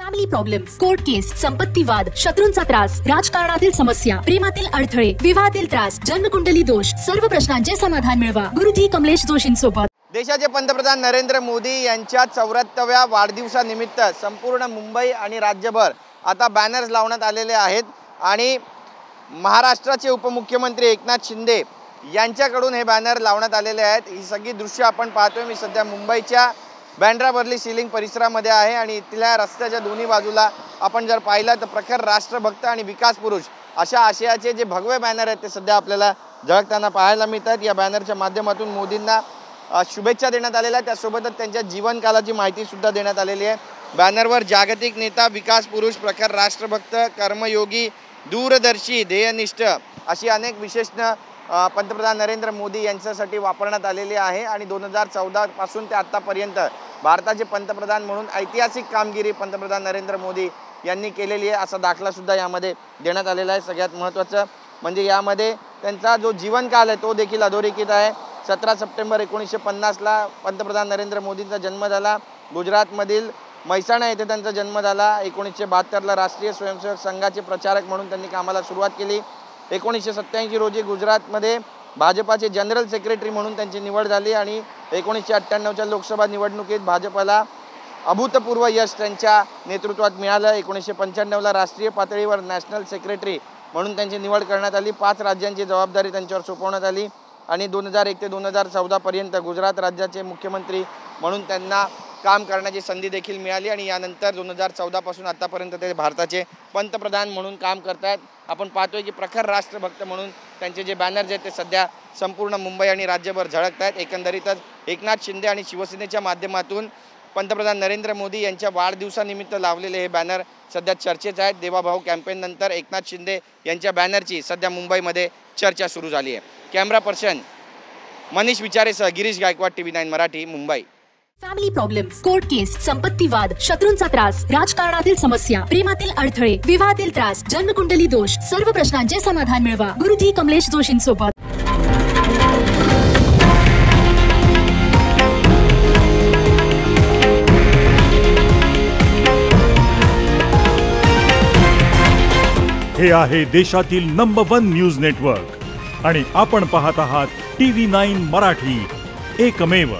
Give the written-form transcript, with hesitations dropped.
Family problems, court case, संपत्ती वाद, शत्रूंचा त्रास, राजकारणातील समस्या, प्रेमातील अडथळे, विवाहातील त्रास, जन्मकुंडली दोष, सर्व प्रश्नांचे समाधान मिळवा गुरुजी कमलेश जोशींसोबत। देशाचे पंतप्रधान नरेंद्र मोदी यांच्या 84व्या वाढदिवसानिमित्त संपूर्ण मुंबई आणि राज्यभर आता बॅनर्स लावण्यात आलेले आहेत आणि महाराष्ट्राचे उपमुख्यमंत्री एकनाथ शिंदे यांच्याकडून हे बॅनर लावण्यात आलेले आहेत। ही सगळी दृश्य आपण पाहतोय। मी सध्या मुंबईच्या बँड्रा वर्ली सीलिंग परिसरामध्ये आहे आणि इथल्या रस्त्याच्या दोन्ही बाजूला आपण जर पाहिलं तर प्रखर राष्ट्रभक्त आणि विकास पुरुष अशा आशयाचे जे भगवे बॅनर आहेत ते सध्या आपल्याला झळकताना पाहायला मिळतात। या बॅनरच्या माध्यमातून मोदींना शुभेच्छा देण्यात आलेल्या आहेत, त्यासोबतच त्यांच्या जीवनकालाची माहिती सुद्धा देण्यात आलेली आहे। बॅनरवर जागतिक नेता, विकास पुरुष, प्रखर राष्ट्रभक्त, कर्मयोगी, दूरदर्शी, ध्येयनिष्ठ अशी अनेक विशेषण पंतप्रधान नरेंद्र मोदी यांच्यासाठी वापरण्यात आलेली आहे आणि 2014 पासून ते आतापर्यंत भारताचे पंतप्रधान म्हणून ऐतिहासिक कामगिरी पंतप्रधान नरेंद्र मोदी यांनी केलेली आहे असा दाखला सुद्धा यामध्ये देण्यात आलेला आहे। सगळ्यात महत्त्वाचं म्हणजे यामध्ये त्यांचा जो जीवनकाल आहे तो देखील अधोरेखित आहे। 17 सप्टेंबर 1950ला पंतप्रधान नरेंद्र मोदींचा जन्म झाला। गुजरातमधील मैसाणा येथे त्यांचा जन्म झाला। 1972ला राष्ट्रीय स्वयंसेवक संघाचे प्रचारक म्हणून त्यांनी कामाला सुरुवात केली। 1987 रोजी गुजरातमध्ये भाजपाचे जनरल सेक्रेटरी म्हणून त्यांची निवड झाली आणि 1998च्या लोकसभा निवडणुकीत भाजपला अभूतपूर्व यश त्यांच्या नेतृत्वात मिळालं। 1995ला राष्ट्रीय पातळीवर नॅशनल सेक्रेटरी म्हणून त्यांची निवड करण्यात आली। 5 राज्यांची जबाबदारी त्यांच्यावर सोपवण्यात आली आणि 2001 ते 2014 पर्यंत गुजरात राज्याचे मुख्यमंत्री म्हणून त्यांना काम करण्याची संधी देखील मिळाली आणि यानंतर 2014 पासून आतापर्यंत ते भारताचे पंतप्रधान म्हणून काम करतात। आपण पाहतोय की प्रखर राष्ट्रभक्त म्हणून त्यांचे जे बॅनर्स आहेत ते सध्या संपूर्ण मुंबई आणि राज्यभर झळकत आहेत। एकंदरीतच एकनाथ शिंदे आणि शिवसेनेच्या माध्यमातून पंतप्रधान नरेंद्र मोदी यांच्या वाढदिवसानिमित्त लावलेले हे बॅनर सध्या चर्चेत आहेत। देवाभाऊ कॅम्पेन नंतर एकनाथ शिंदे यांच्या बॅनरची सध्या मुंबईमध्ये चर्चा सुरू झाली आहे। कॅमेरा पर्सन मनीष विचारेसह Girish Gaikwad, TV9 Marathi, Mumbai. Family problems, court case, संपत्ती वाद, शत्रूंचा त्रास, राजकारणातील समस्या, प्रेमातील अडथळे, विवाहातील त्रास, जन्मकुंडली दोष, सर्व प्रश्नांचे समाधान मिळवा गुरुजी कमलेश जोशींसोबत। हे आहे देशातील नंबर 1 न्यूज नेटवर्क आणि आपण पाहत आहात TV9 मराठी, एकमेव।